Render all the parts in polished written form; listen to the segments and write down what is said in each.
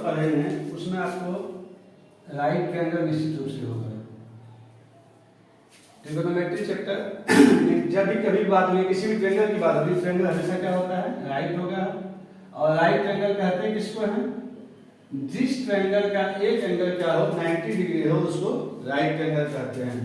पढ़े हैं उसमें आपको राइट ट्रायंगल निश्चित रूप से होगा। ट्रिगोनोमेट्री चैप्टर जब भी कभी बात हुई किसी भी ट्रायंगल की बात होगी, ट्रायंगल हमेशा क्या होता है, राइट होगा। और राइट ट्रायंगल कहते हैं किसको है, जिस ट्रायंगल का एक एंगल क्या हो 90 डिग्री हो उसको राइट ट्रायंगल कहते हैं।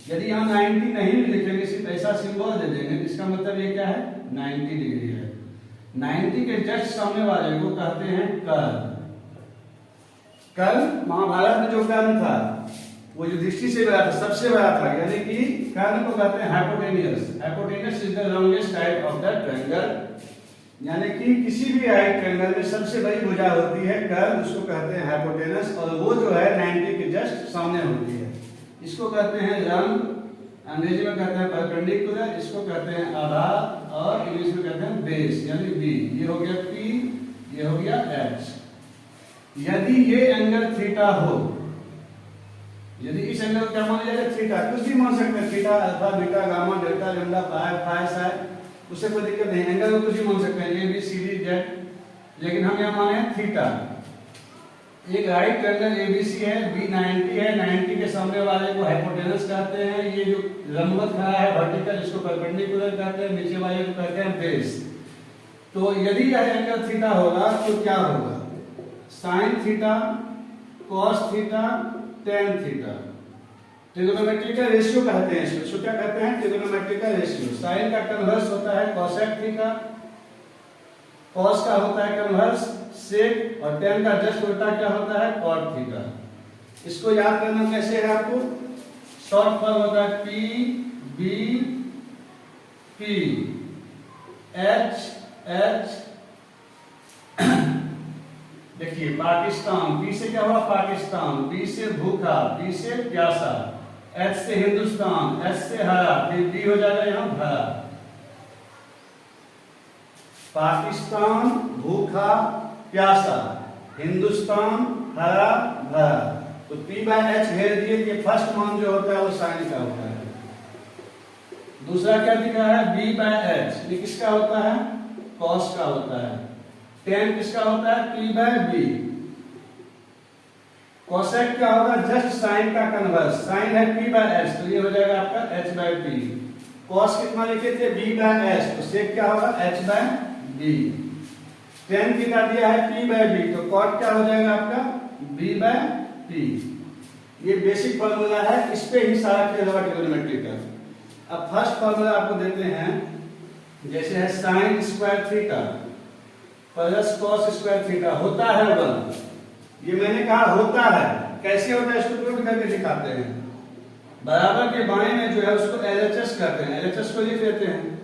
यदि यहाँ 90 नहीं भी लिखेंगे, सिर्फ ऐसा सिंबल दे देंगे, इसका मतलब ये क्या है 90 डिग्री है। 90 के जस्ट सामने वाले को कहते हैं कर्व। कर्व महाभारत में जो कर्व था वो जो दृष्टि से बड़ा था, सबसे बड़ा था, यानी कि कर्व को कहते हैं hypotenuse. Hypotenuse is the longest side of the triangle, यानी कि किसी भी राइट ट्रायंगल में सबसे बड़ी भुजा होती है कर्व, उसको कहते हैं हाइपोटेनस, और वो जो है 90 के जस्ट सामने होती है। इसको कहते हैं लंब, अंग्रेजी में कहते हैं परपेंडिकुलर, इसको कहते हैं आधार, और इंग्लिश में कहते हैं बेस यानी बी। ये हो गया P, ये हो गया H। यदि ये एंगल थीटा हो, यदि इस एंगल क्या मान लिया जाए थीटा, कुछ भी मान सकते हैं, theta, alpha, beta, gamma, delta, lambda, pi, phi, psi, उससे कोई दिक्कत नहीं, एंगल को कुछ भी मान सकते हैं, A B C D Z, लेकिन हम यहाँ माने थीटा। एक राइट ट्रायंगल एबीसी है, बी 90 है, 90 के सामने वाले को हाइपोटेनस कहते हैं, ये जो लंबवत खड़ा है वर्टिकल इसको परपेंडिकुलर कहते हैं, नीचे वाले को कहते हैं बेस। तो यदि यह एंगल थीटा होगा तो क्या होगा, sine theta, cos theta, tan theta. Trigonometrical ratio कहते हैं इसको क्या कहते हैं, ट्रिगोनोमेट्रिकल रेशियो। साइन का कन्वर्स होता है कोसेक थीटा, कॉस का होता है कन्वर्स सेक, और टेन का जस्ट उल्टा क्या होता है कॉट थीटा। इसको याद करना कैसे है आपको, शॉर्ट फॉर्म होता है P B P H H. देखिए पाकिस्तान, बी से क्या हुआ पाकिस्तान, बी से भूखा, बी से प्यासा, एच से हिंदुस्तान, एच से हरा, फिर डी हो जाएगा यहाँ भरा। पाकिस्तान, भूखा, प्यासा, हिंदुस्तान, हरा, भरा। तो P बाय H घेर दिए कि फर्स्ट मान जो होता है वो साइन का होता है। दूसरा क्या दिखा है B बाय H, ये किसका होता है कॉस का होता है। टेन किसका होता है P बाय B। कोसेक क्या होगा जस्ट साइन का कन्वर्स, साइन है P बाय H तो ये हो जाएगा आपका H बाय P। कॉस कितना लिखे थे B बाय H तो सेक क्या होगा H by B। Tan theta दिया है P बाय B तो कॉट क्या हो जाएगा आपका B बाय P। ये बेसिक फॉर्मूला है, इस पे ही सारा खेल होगा ट्रिगोनोमेट्री का। अब फर्स्ट फॉर्मूला आपको देते हैं, जैसे है sign square theta plus cos square theta होता है 1। ये मैंने कहा होता है, कैसे होता है इसको प्रूव करके दिखाते हैं। बराबर के बाएं में जो है उसको LHS कहते हैं, LHS को लिख लेते हैं।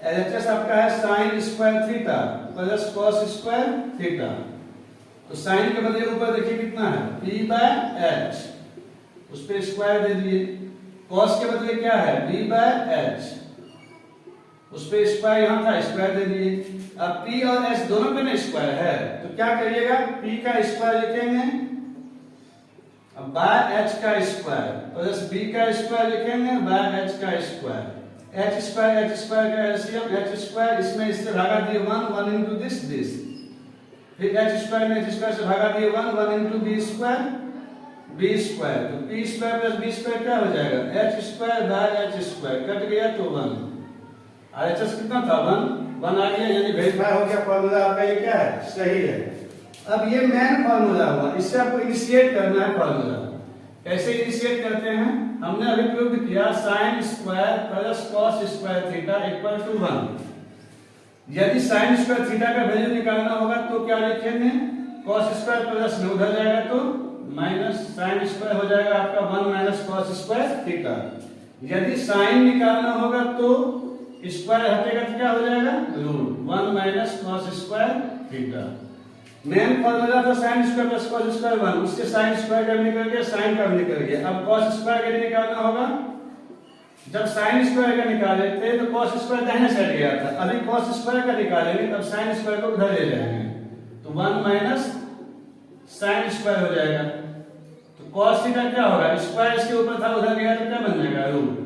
LHS आपका है sign square theta plus cos square theta. तो साइन के बदले ऊपर देखिए कितना है P बाय H, उस पे स्क्वायर दे दिए। कॉस के बदले क्या है B बाय H, उस पे स्क्वायर यहाँ था स्क्वायर दे दिए। अब P और H दोनों पे ना स्क्वायर है तो क्या करिएगा P का स्क्वायर लिखेंगे, अब बाय H का स्क्वायर प्लस B का स्क्वायर लिखेंगे बाय H का स्क्वायर। H स्क्वायर का एलसीएम H स्क्वायर, इसमें इससे भागा दिए 1 into दिस, फिर H स्क्वायर में H स्क्वायर से भागा दिए 1 into B स्क्वायर। तो P square plus B square क्या हो जाएगा H square by H square, cut गया तो 1। RHS कितना था 1 आ गया, यानी वेरीफाई हो गया फॉर्मूला आपका ये क्या है सही है। अब ये मेन फॉर्मूला हुआ, इससे आपको इनिशिएट करना है फॉर्मूला। कैसे इनिशिएट करते हैं, हमने अभी प्रूव किया sine square plus cos square theta equal to 1। यदि साइन स्क्वायर थीटा का वैल्यू निकालना होगा तो क्या लिखेंगे कॉस स्क्वायर प्लस में उधर जाएगा तो माइनस साइन स्क्वायर हो जाएगा आपका 1 माइनस कॉस स्क्वायर थीटा। यदि साइन निकालना होगा तो स्क्वायर हटेगा तो क्या हो जाएगा root 1 minus cos square theta. Main formula था sine square plus cos square 1, उससे साइन स्क्वायर का निकल गया साइन का निकल गया। अब कॉस स्क्वायर का निकालना होगा, जब साइन स्क्वायर का निकाले थे तो कॉस स्क्वायर दाहिने साइड गया था, अभी कॉस स्क्वायर का निकालेंगे तब साइन स्क्वायर को उधर ले जाएंगे तो 1 माइनस साइन स्क्वायर हो जाएगा। तो कॉस थीटा क्या होगा स्क्वायर इसके ऊपर था उधर गया तो क्या बन जाएगा रूट।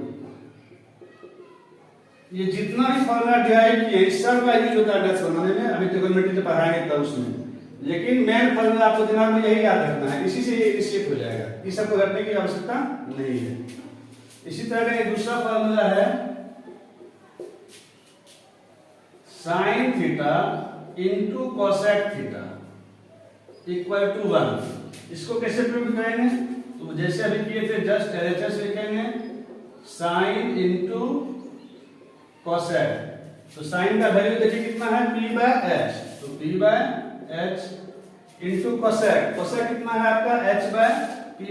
ये जितना भी फॉर्मूला डिराइव किए इस सब का यूज होता है मैथ्स बनाने में, अभी ट्रिगोनोमेट्री से पढ़ाएंगे तब उसमें। लेकिन मेन फॉर्मूला आपको दिमाग में यही याद रखना है, इसी से ये इनिशिएट हो जाएगा, इस सबको रखने की आवश्यकता नहीं है। इसी तरह का दूसरा फॉर्मूला है sine theta into cosec theta equal to 1। इसको कैसे प्रूव करेंगे? तो जैसे अभी किए थे, जस्ट एलएचएस लिखेंगे साइन इंटू कोसेक। तो साइन का वैल्यू देखिए कितना है, p बाय h, तो p by h into cosec. Cosec कितना है आपका, h by p,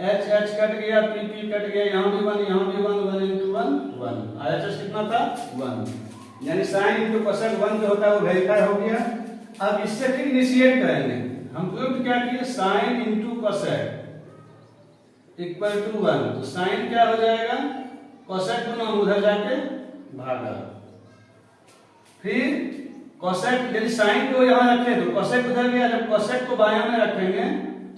h cut गया, p कट गया, यहाँ भी 1, यहाँ भी 1, 1 इंटू 1 1, RHS कितना था 1, यानी साइन इंटू कोसेक 1 जो होता है वो वेरीफाई हो गया। अब इससे फिर इनिशिएट करेंगे, हम प्रूव क्या किए, sine into cosec equal to 1। तो साइन क्या हो जाएगा, कोसेक को हम उधर जाके भागा, फिर कोसेक, यदि साइन को यहाँ रखें तो कोसेक उधर गया, जब कोसेक को बायां में रखेंगे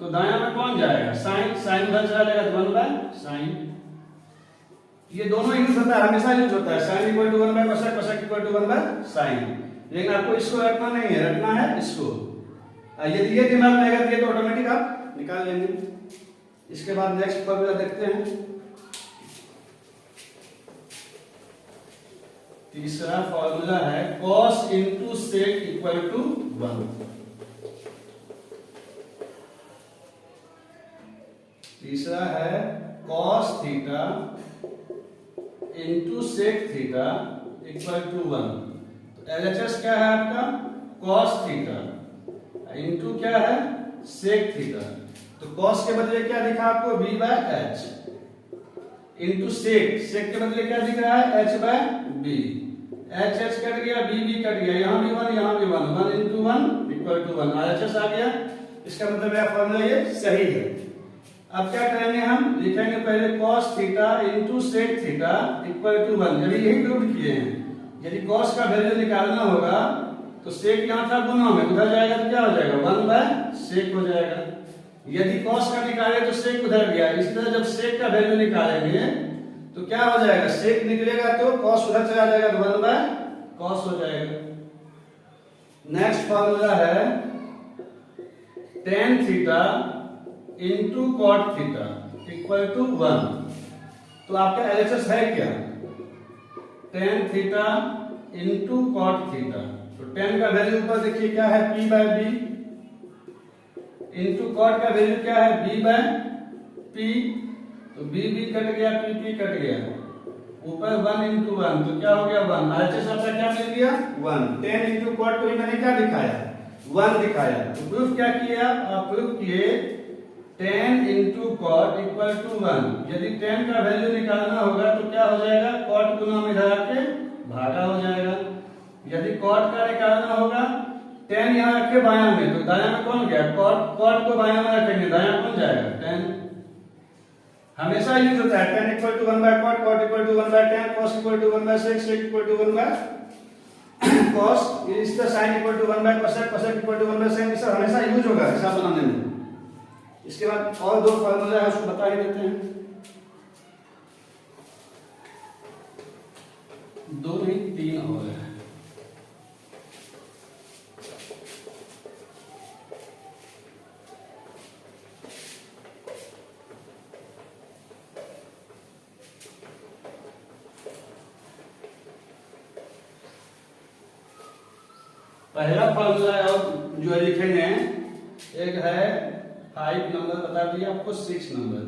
तो दायां में कौन जाएगा, साइन, साइन उधर चला जाएगा तो 1 बाय साइन। ये दोनों यूज होता है, हमेशा यूज होता है, sine equal to 1 by cosec, cosec equal to 1 by sine. लेकिन आपको इसको रखना नहीं है, रखना है इसको। यदि ये दिमाग में आएगा तो ये तो ऑटोमेटिक आप निकाल लेंगे। इसके बाद नेक्स्ट फॉर्मूला देखते हैं। तीसरा फॉर्मूला है cos into sec equal to 1। तीसरा है cos theta into sec theta equal to 1। तो एलएचएस क्या है आपका, cos थीटा इंटू क्या है, सेक थीटा। तो cos के बदले क्या दिखा आपको, b by h into sec, sec के बदले क्या दिख रहा है, h by b। h cut गया, b कट गया, यहाँ भी 1, यहाँ भी 1, 1 इंटू 1 इक्वल टू 1, RHS आ गया। इसका मतलब मेरा फॉर्मूला ये सही है। अब क्या करेंगे, हम लिखेंगे पहले cos theta into sec theta equal to 1। यदि यही प्रूव किए हैं, यदि cos का वैल्यू निकालना होगा तो सेक यहाँ था गुना में, उधर जाएगा तो क्या हो जाएगा, 1 बाय सेक हो जाएगा। यदि cos का निकाले तो सेक उधर गया, इसी तरह जब सेक का वैल्यू निकालेंगे तो क्या हो जाएगा, सेक निकलेगा तो cos उधर चला जाएगा तो 1 बाय cos हो जाएगा। नेक्स्ट फॉर्मूला है tan theta into cot theta equal to 1। तो आपका एलएचएस है क्या, tan theta into cot theta. तो tan का वैल्यू ऊपर देखिए क्या है, p by b into cot का वैल्यू क्या है, b बाय p। तो b कट गया, p कट गया, ऊपर 1 इंटू 1 तो क्या हो गया 1, RHS आपका क्या मिल गया 1। tan इंटू cot को ही मैंने क्या दिखाया, 1 दिखाया। तो प्रूफ क्या किए आप प्रूफ किए tan into cot equal to 1। यदि tan का वैल्यू निकालना होगा तो क्या हो जाएगा, cot गुना में इधर आके भागा हो जाएगा। यदि cot का निकालना होगा, tan यहाँ रखे बायां में, तो दायां में कौन गया, cot को बायां में रखेंगे, दायां कौन जाएगा, tan। हमेशा यूज होता है tan equal to 1 by cot, cot equal to 1 by tan, cos equal to 1 by sec, sec equal to 1 by cos, इस तरह sin equal to 1 by cosec, cosec equal to 1 by sin। ये सब हमेशा use होगा हिसाब बनाने में। इसके बाद और दो फार्मूला है, उसको बता ही देते हैं, दो नहीं 3 और है। पहला फॉर्मूला जो लिखेंगे, एक है 5 नंबर बता दिया आपको, 6 नंबर।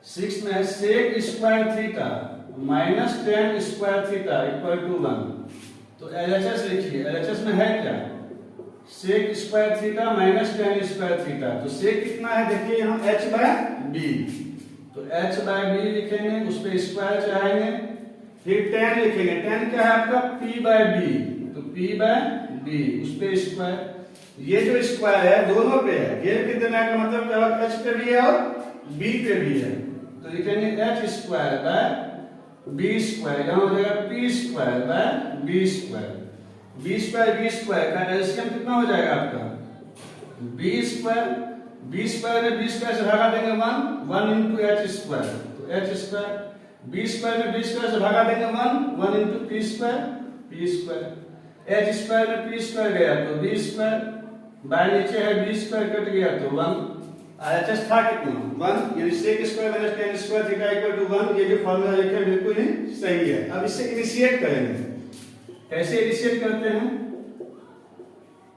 6 में है sec square theta minus tan square theta equal to 1। तो एलएचएस लिखिए, एलएचएस में है क्या, sec square theta minus tan square theta. तो सेक कितना है देखिए यहाँ h बाय b, तो h बाय b लिखेंगे, उस पर स्क्वायर चढ़ाएंगे, फिर tan लिखेंगे, tan क्या है आपका p बाय b, तो p बाय b उस पे स्क्वायर। ये जो स्क्वायर है दोनों पे है, घेर के देने का मतलब क्या होगा, h पे भी है और b पे भी है। तो लिखेंगे h square by b square, यहाँ हो जाएगा p square by b square. b square का एलसीएम कितना हो जाएगा आपका, b स्क्वायर में b स्क्वायर से भागा देंगे 1 इंटू h स्क्वायर, तो h स्क्वायर। b स्क्वायर में b स्क्वायर से भागा देंगे 1 into p square. H square में पी स्क्वायर गया तो बी स्क्वायर, बाय नीचे है बी स्क्वायर कट गया तो 1। RHS था कितना 1, यानी sec square minus tan square theta equal to 1। ये जो फार्मूला लिखे हैं बिल्कुल ही सही है। अब इससे इनिशिएट करेंगे। कैसे इनिशिएट करते हैं?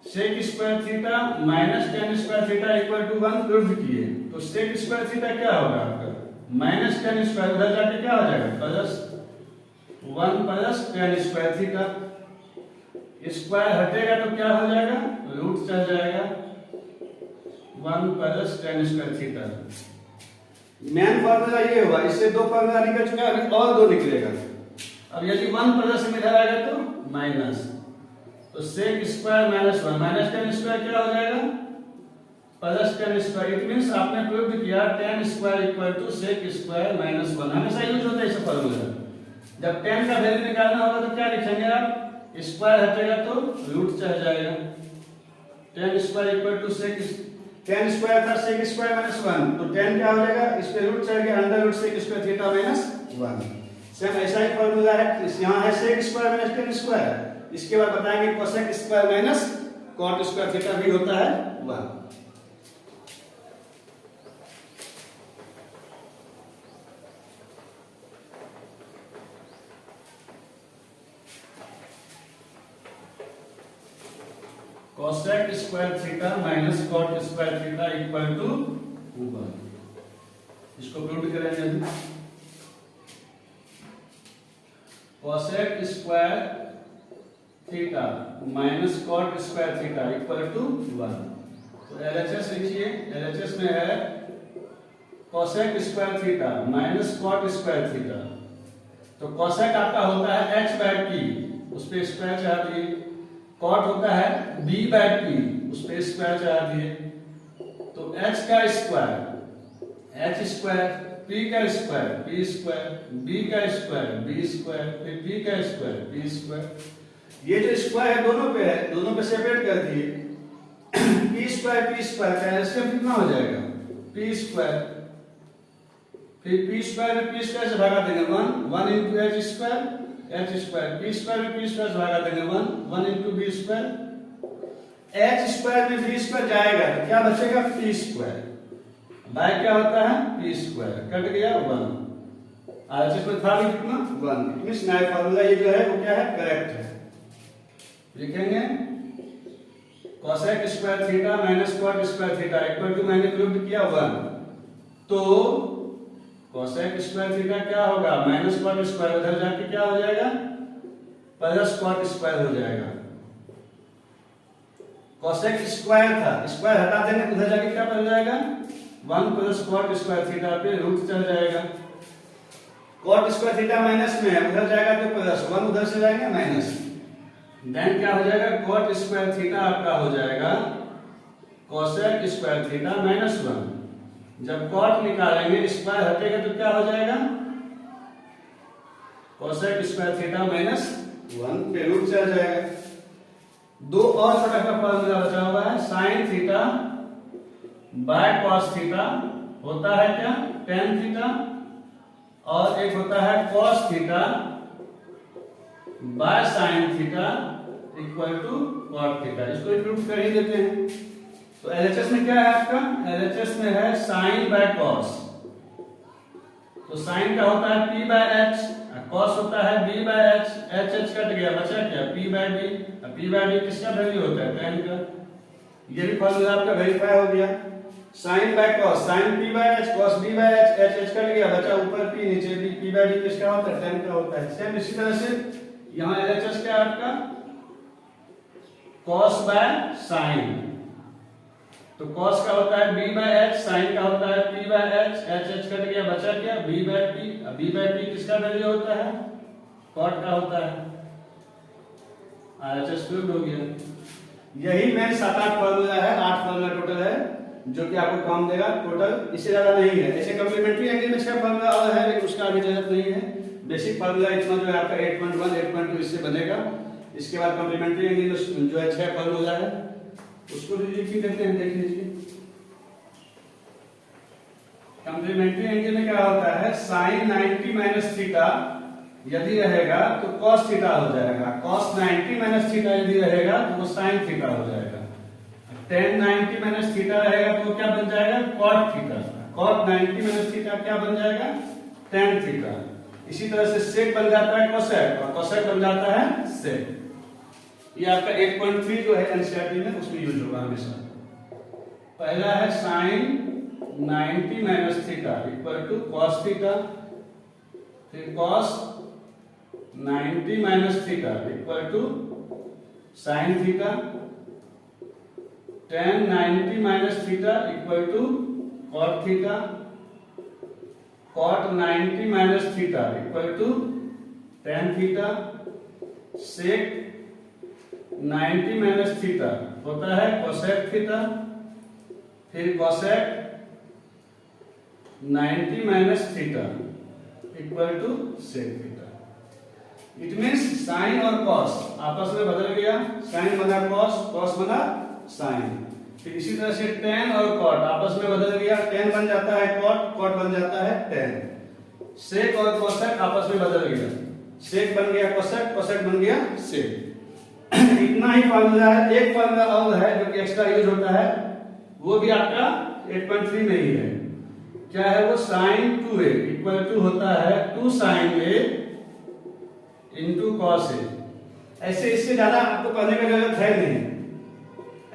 sec square theta minus tan square theta equal to 1 prove किए तो sec स्क्वायर थीटा क्या होगा आपका माइनस tan स्क्वायर, उधर जाके क्या हो जाएगा plus 1 plus tan square theta. Square हटेगा तो क्या हो जाएगा रूट चल जाएगा 1 plus tan square theta. Main formula ये होगा। इससे दो फार्मूला निकल चुका है, अभी और दो निकलेगा। अब यदि 1 प्लस में इधर आएगा तो माइनस, तो sec square minus 1 minus tan square क्या हो जाएगा plus tan square. It means आपने प्रूव किया tan square equal to sec square minus 1। हमेशा यूज होता है इस फार्मूला। जब tan का वैल्यू निकालना होगा तो क्या लिखेंगे आप, स्क्वायर हटेगा तो रूट चल जाएगा। tan square equal to sec, tan square था sec स्क्वायर माइनस 1 तो tan क्या हो जाएगा इस पे रूट चल गया under root sec square theta minus 1। Same ऐसा ही फार्मूला है। यहां है sec square minus tan square, इसके बाद बताएंगे cosec square minus cot square theta भी होता है 1। cosec square theta minus cot square theta equal to 1। इसको प्रूव करेंगे। cosec square theta minus cot square theta equal to 1। तो LHS लिखिए। LHS में है cosec square theta minus cot square theta. तो cosec आपका होता है h बाय p, उस पे स्क्वायर चढ़ा दिए। cot होता है b बाय p, उस पे स्क्वायर चढ़ा दिए। तो h का स्क्वायर h स्क्वायर, p का स्क्वायर p स्क्वायर, b का स्क्वायर b स्क्वायर, फिर p का स्क्वायर p स्क्वायर। ये जो स्क्वायर है दोनों पे है, दोनों पे सेपरेट कर दिए। p स्क्वायर का एलसीएम कितना हो जाएगा p स्क्वायर, फिर p स्क्वायर में p स्क्वायर से भागा देंगे 1 into h square p square में p स्क्वायर से भागा देंगे 1 into b square. h square में b स्क्वायर जाएगा तो क्या बचेगा p स्क्वायर, बाय क्या होता है p स्क्वायर, कट गया 1। RHS में था भी कितना 1। मींस नया फार्मूला ये जो है वो क्या है करेक्ट है। लिखेंगे cosec square theta minus cot square theta equal to, मैंने प्रूव किया 1, तो cosec स्क्वायर थीटा क्या होगा माइनस cot स्क्वायर, उधर जाके क्या हो जाएगा प्लस cot स्क्वायर हो जाएगा। cosec स्क्वायर था, स्क्वायर हटा देंगे तो उधर जाके क्या बन जाएगा 1 प्लस cot स्क्वायर थीटा पे रूट चल जाएगा। cot स्क्वायर थीटा माइनस में है, उधर जाएगा तो प्लस 1, उधर से जाएंगे माइनस। देन क्या हो जाएगा cot स्क्वायर थीटा आपका हो जाएगा cosec स्क्वायर थीटा माइनस 1। जब cot निकालेंगे स्क्वायर हटेगा तो क्या हो जाएगा cosec स्क्वायर थीटा माइनस 1 पे रूट चल जाएगा। दो और तरह का फॉर्मूला बचा हुआ है। sin theta by cos theta होता है क्या tan थीटा, और एक होता है cos theta by sin theta equal to cot theta. इसको प्रूव कर ही देते हैं। तो LHS में क्या है आपका, LHS में है sin बाय cos। तो sin का होता है p बाय h, cos होता है b by h, h cut गया बचा क्या p by b। p by b किसका वैल्यू होता है tan का। ये भी फॉर्मूला आपका वेरीफाई हो गया। sin by cos, sin p by h, cos b by h, h cut गया बचा ऊपर p नीचे b, p बाय b किसका होता है tan का होता है। सेम इसी तरह से यहाँ LHS क्या है आपका cos बाय sin, तो cos का होता है b बाय h, sin का होता है p by h, h cut गया बचा क्या b बाय p। अब b बाय p किसका वैल्यू होता है cot का होता है। RHS प्रूव हो गया। यही मेन 7-8 फॉर्मूला है, 8 फॉर्मूला टोटल है जो कि आपको काम देगा टोटल, इससे ज्यादा नहीं है। ऐसे कॉम्प्लीमेंट्री एंगल में 6 फॉर्मूला और है लेकिन उसका अभी जरूरत नहीं है। बेसिक फॉर्मूला इतना जो है आपका 8.1 8.2 इससे बनेगा। इसके बाद कॉम्प्लीमेंट्री एंगल जो है 6 फॉर्मूला है उसको भी लिख देते हैं, देख लीजिए। कॉम्प्लीमेंट्री एंगल में क्या होता है sin 90 माइनस थीटा यदि रहेगा तो cos थीटा हो जाएगा, cos 90 माइनस थीटा यदि रहेगा तो वो sin थीटा हो जाएगा, tan 90 माइनस थीटा रहेगा तो क्या बन जाएगा cot theta, cot 90 minus theta क्या बन जाएगा tan थीटा। इसी तरह से sec बन जाता है cosec और cosec बन जाता है sec। ये आपका 8.3 जो है एनसीईआरटी में उसमें यूज होगा हमेशा। पहला है sin 90 minus theta equal to cos theta, फिर cos 90 minus theta equal to sin theta, tan 90 minus theta equal to cot theta, cot 90 minus theta equal to tan theta, sec 90 minus theta होता है cosec theta, फिर cosec 90 minus theta equal to sec theta. It means sine और cos आपस में बदल गया, sign बना cos, cos बना साइन। फिर इसी तरह से tan और cot आपस में बदल गया, tan बन जाता है cot, cot बन जाता है tan। sec और cosec आपस में बदल गया, sec बन गया cosec, cosec बन गया sec। इतना ही फार्मूला है। एक फार्मूला और है जो कि एक्स्ट्रा यूज होता है, वो भी आपका 8.3 में ही है। क्या है वो sin 2a इक्वल टू होता है 2 sin a into cos a। ऐसे इससे ज्यादा आपको पढ़ने की जरूरत है नहीं।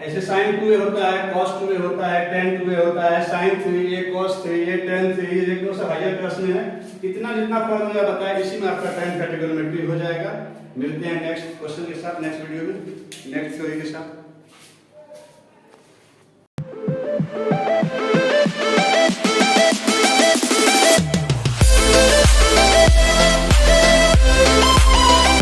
ऐसे sin 2a होता है, cos 2a होता है, tan 2a होता है, sin 3a, cos 3a, tan 3a, देखो सब हायर क्लास में है। इतना जितना फार्मूला बताया इसी में आपका टाइम का ट्रिग्नोमेट्री हो जाएगा। मिलते हैं नेक्स्ट क्वेश्चन के साथ, नेक्स्ट वीडियो में, नेक्स्ट थ्योरी के साथ।